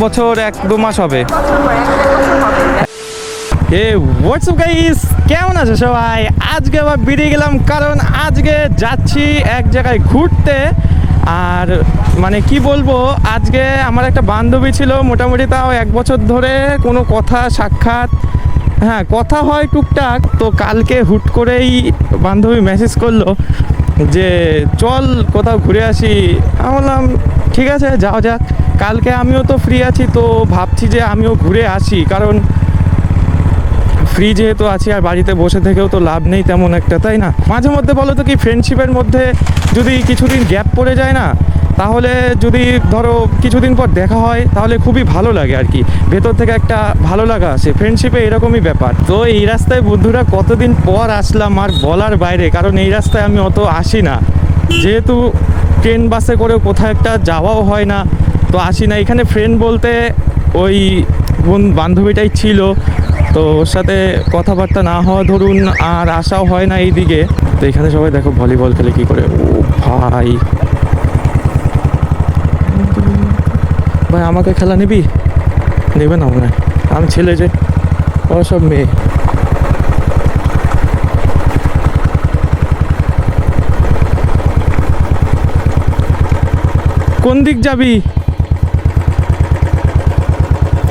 বছর 1-2 মাস হবে। What's up guys, কেমন আছে সবাই? আজকে আবার বেরিয়ে গেলাম, কারণ আজকে যাচ্ছি এক জায়গায় ঘুরতে। আর মানে কি বলবো, আজকে আমার একটা বান্ধবী ছিল, মোটামুটি তাও 1 বছর ধরে কোনো কথা সাক্ষাৎ, হ্যাঁ কথা হয় টুকটাক। তো কালকে হুট করেই বান্ধবী মেসেজ করলো যে চল কোথাও ঘুরে আসি। আমি বললাম ঠিক আছে যাওয়া যাক। কালকে আমিও তো ফ্রি আছি, তো ভাবছি যে আমিও ঘুরে আসি, কারণ ফ্রি যেহেতু আছি আর বাড়িতে বসে থেকেও তো লাভ নেই তেমন একটা, তাই না? মাঝে মধ্যে বলো তো কি, ফ্রেন্ডশিপের মধ্যে যদি কিছুদিন গ্যাপ পড়ে যায় না, তাহলে যদি ধরো কিছুদিন পর দেখা হয় তাহলে খুবই ভালো লাগে আর কি, ভেতর থেকে একটা ভালো লাগা আসে। ফ্রেন্ডশিপে এরকমই ব্যাপার। তো এই রাস্তায় বন্ধুরা কতদিন পর আসলাম আর বলার বাইরে, কারণ এই রাস্তায় আমি অত আসি না, যেহেতু ট্রেন বাসে করেও কোথাও একটা যাওয়াও হয় না, তো আসি না। এখানে ফ্রেন্ড বলতে ওই বান্ধবীটাই ছিল, তো ওর সাথে কথাবার্তা না হওয়া ধরুন আর আসাও হয় না এই দিকে। তো এখানে সবাই দেখো ভলিবল খেলে কি করে। ও ভাই, ভাই আমাকে খেলা নিবি? নেবে না মনে হয়, আমি ছেলে যে, ওরা সব মেয়ে। কোন দিক যাবি?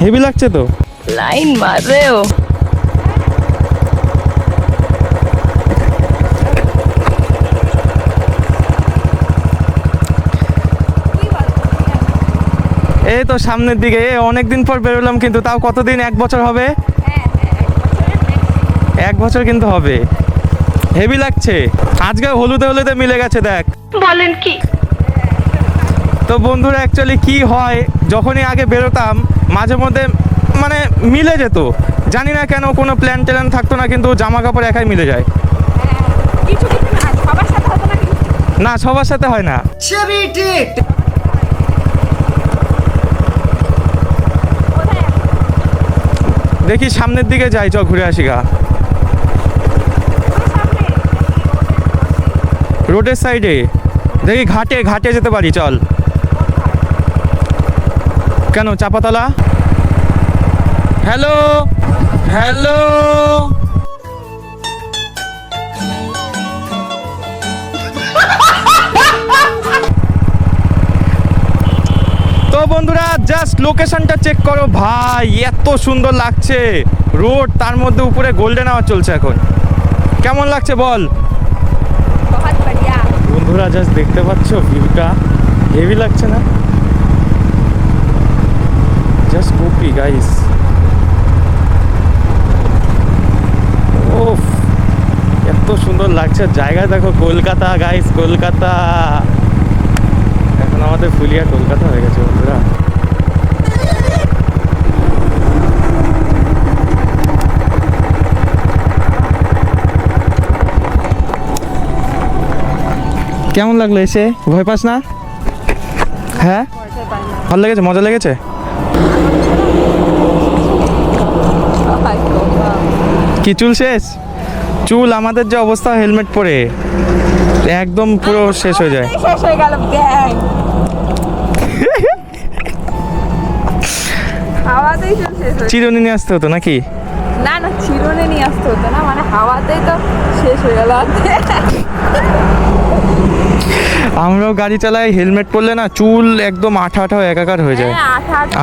হেভি লাগছে তো। লাইন মারেও এই তো সামনের দিকে, অনেক দিন পর বেরোলাম, কিন্তু তাও কতদিন, 1 বছর হবে? 1 বছর কিন্তু হবে। হেভি লাগছে। আজকে হলুদে হলুদে মিলে গেছে, দেখ। বলেন কি? তো বন্ধুরা অ্যাকচুয়ালি কি হয়, যখনই আগে বেরোতাম মাঝে মধ্যে মানে মিলে যেত, জানি না কেন, কোনো প্ল্যান ট্যান থাকতো না, কিন্তু জামা কাপড় একাই মিলে যায়। না, সবার সাথে হয় না। দেখি সামনের দিকে যাই, চ ঘুরে আসি গা। রোডের সাইডে দেখি, ঘাটে ঘাটে যেতে পারি, চল। কেন চাপাতলা? হ্যালো হ্যালো, তো বন্ধুরা জাস্ট লোকেশনটা চেক করো ভাই, এত সুন্দর লাগছে রোড, তার মধ্যে উপরে গোল্ডেন আওয়ার চলছে এখন। কেমন লাগছে বল? বন্ধুরা জাস্ট দেখতে পাচ্ছ ভিউটা, হেভি লাগছে না? Just copy guys. ওফ, এত সুন্দর লাগছে জায়গা, দেখো কলকাতা গাইস, কলকাতা। এখন আমাদের ফুলিয়া কলকাতা হয়ে গেছে বন্ধুরা। কেমন লাগলো এসে? ভয় পাস না? হ্যাঁ ভালো লেগেছে, মজা লেগেছে। কি চুল শেষ? চুল আমাদের যে অবস্থা, হেলমেট পরে একদম পুরো শেষ হয়ে যায়। শেষ হয়ে গেল। হাওয়াতেই চুল শেষ হয়ে, চিরুনি নিয়ে আসতে হতো নাকি? না না, চিরুনি নিয়ে আসতে হতো না, মানে হাওয়াতেই তো শেষ হয়ে গেল। আমরাও গাড়ি চালাই, হেলমেট পরলে না চুল একদম আঠা আঠা একাকার হয়ে যায়।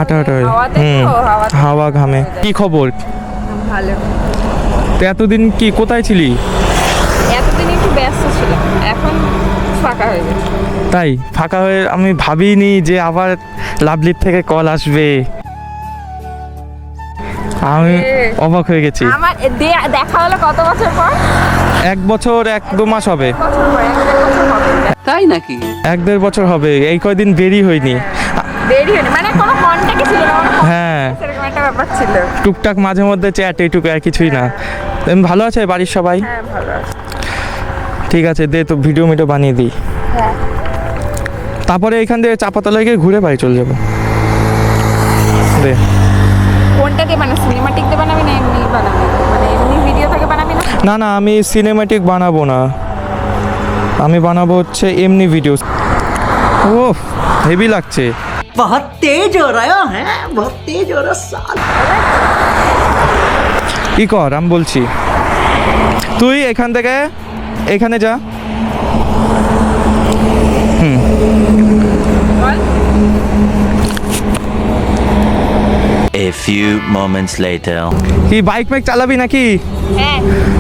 আঠা আঠা হয়ে যায়। হাওয়া ঘামে। কি খবর? ভালো। তো এতদিন কি কোথায় ছিলি? এতদিন একটু ব্যস্ত ছিলাম, এখন ফাঁকা হয়ে গেছে। তাই ফাঁকা হয়ে আমি ভাবিনি যে আবার লাভলির থেকে কল আসবে, আমি অবাক হয়ে গেছি। আমার দেখা হলো কত বছর পর? 1 বছর 1-2 মাস হবে। তাই নাকি? 1-1.5 বছর হবে। এই কয়দিন বেরি হয়নি। দেরি হয়নি মানে কোনো কন্টাক্টই ছিল না, হ্যাঁ এরকম একটা ব্যাপার ছিল। টুকটাক মাঝে মধ্যে চ্যাট, এইটুকু আর কিছুই না। ভালো আছে বাড়ির সবাই? হ্যাঁ ভালো আছে। ঠিক আছে, দে তো ভিডিও মিডিও বানিয়ে দিই। হ্যাঁ, তারপরে এখান থেকে চাপাতলায় গিয়ে ঘুরে বাড়ি চলে যাবো। দে। কোনটা দিয়ে বানাবি? সিনেমাটিক দিয়ে বানাবি না এমনি বানাবি? মানে এমনি ভিডিও থেকে বানাবি না? না না, আমি সিনেম্যাটিক বানাবো না, আমি বানাবো হচ্ছে এমনি ভিডিও। ও হেভি লাগছে। बहुत तेज हो रहा है बहुत तेज हो रहा साल কি কর আমি বলছি, তুই এখান থেকে এখানে যা। বল। A few moments later. কি বাইক মাইক চালাবি নাকি? হ্যাঁ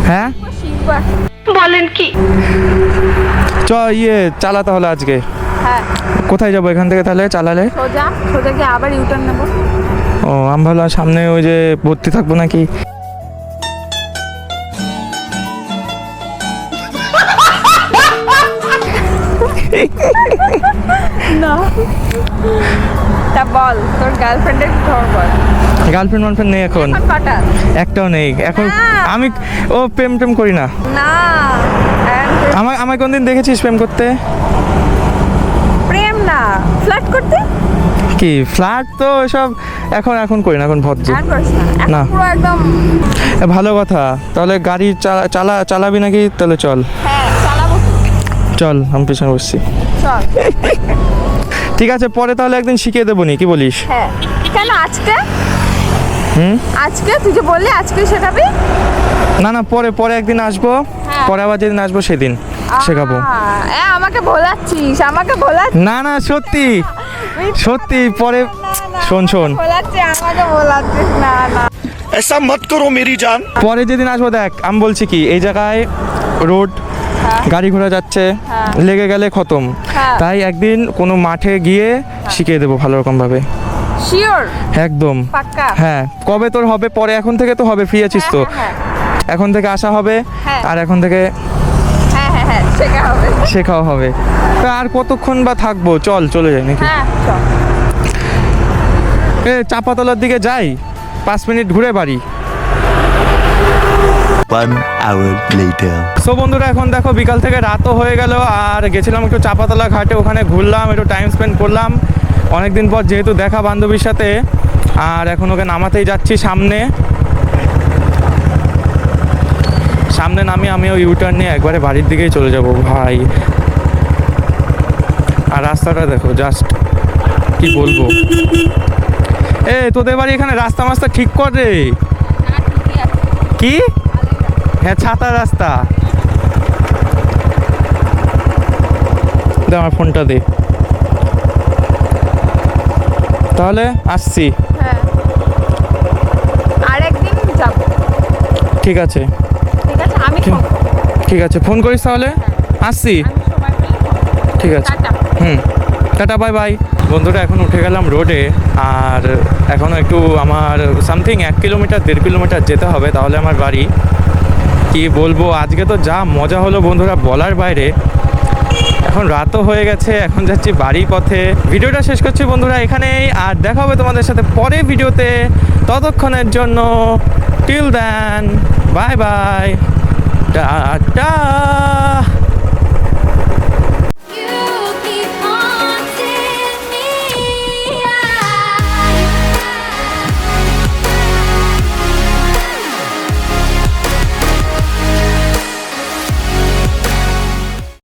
হ্যাঁ শিখবা। চ চালা তাহলে আজকে। হ্যাঁ কোথায় যাবো এখান থেকে তাহলে চালালে? সোজা সোজা গিয়ে আবার ইউটার্ন নেবো। ও আমি ভাবলাম সামনে ওই যে ভর্তি থাকবো নাকি। না তা বল তোর গার্লফ্রেন্ডের খবর বল। গার্লফ্রেন্ড মার্লফ্রেন্ড নেই এখন, এখন কটা? একটাও নেই এখন। না। আমি প্রেম টেম করি না। না আমায় কোনদিন দেখেছিস প্রেম করতে? প্রেম না ফ্লার্ট করতে। কি ফ্ল্যাট তো সব এখন করি না, এখন ভদ্র। আর করিস না এখন না। পুরো একদম। ভালো কথা, তাহলে গাড়ি চালাবি নাকি? তাহলে চল হ্যাঁ চালাবো। চল আমি পেছনে বসছি। চল। ঠিক আছে পরে তাহলে একদিন শিখিয়ে দেবো নি, কি বলিস? হ্যাঁ কেন আজকে? হুম আজকে তুই যে বললি আজকে শেখাবি। না পরে একদিন আসবো, হ্যাঁ। পরে আবার যেদিন আসবো সেদিন শেখাবো। আমাকে ভোলাচ্ছিস। না সত্যি পরে শোন আমাকে ভোলাচ্ছিস না। ऐसा मत करो मेरी जान। পরে যেদিন আসবো দেখ আমি বলছি কি, এই জায়গায় রোড গাড়ি ঘোড়া যাচ্ছে, লেগে গেলে খতম। হ্যাঁ। তাই একদিন কোনো মাঠে গিয়ে শিখিয়ে দেবো ভালো রকম ভাবে। শিওর একদম পাক্কা। হ্যাঁ কবে তোর হবে? পরে এখন থেকে তো হবে, ফ্রি আছিস তো? হ্যাঁ এখন থেকে আসা হবে হ্যাঁ। আর এখন থেকে হ্যাঁ শেখা হবে। শেখাও হবে। তা আর কতক্ষণ বা থাকবো, চলে যাই নাকি? হ্যাঁ চল। চাপাতলার দিকে যাই, 5 মিনিট ঘুরে বাড়ি। 1 hour later. সো বন্ধুরা এখন দেখো বিকাল থেকে রাতও হয়ে গেল, আর গেছিলাম একটু চাপাতলা ঘাটে, ওখানে ঘুরলাম, একটু টাইম স্পেন্ড করলাম অনেকদিন পর যেহেতু দেখা বান্ধবীর সাথে। আর এখন ওকে নামাতেই যাচ্ছি সামনে নামিয়ে আমিও ইউটার্ন নিয়ে একবারে বাড়ির দিকেই চলে যাব ভাই। আর রাস্তাটা দেখো জাস্ট কি বলবো। তোদের বাড়ি এখানে রাস্তা মাস্তা ঠিক কর রে। কি? হ্যাঁ ছাতা রাস্তা। দে আমার ফোনটা দে, তাহলে আসছি। হ্যাঁ আরেকদিন যাব। ঠিক আছে আমি ফোন করবো। ঠিক আছে ফোন করিস তাহলে, আসছি। আমি সময় পেলে ফোন করবো। ঠিক আছে টাটা। Tata bye bye. বন্ধুরা এখন উঠে গেলাম রোডে, আর এখনও একটু আমার সামথিং 1 কিলোমিটার 1.5 কিলোমিটার যেতে হবে, তাহলে আমার বাড়ি। কি বলবো, আজকে তো যা মজা হলো বন্ধুরা বলার বাইরে। এখন রাতও হয়ে গেছে, এখন যাচ্ছি বাড়ির পথে। ভিডিওটা শেষ করছি বন্ধুরা এখানেই, আর দেখা হবে তোমাদের সাথে পরে ভিডিওতে। ততক্ষণের জন্য till then bye bye tata.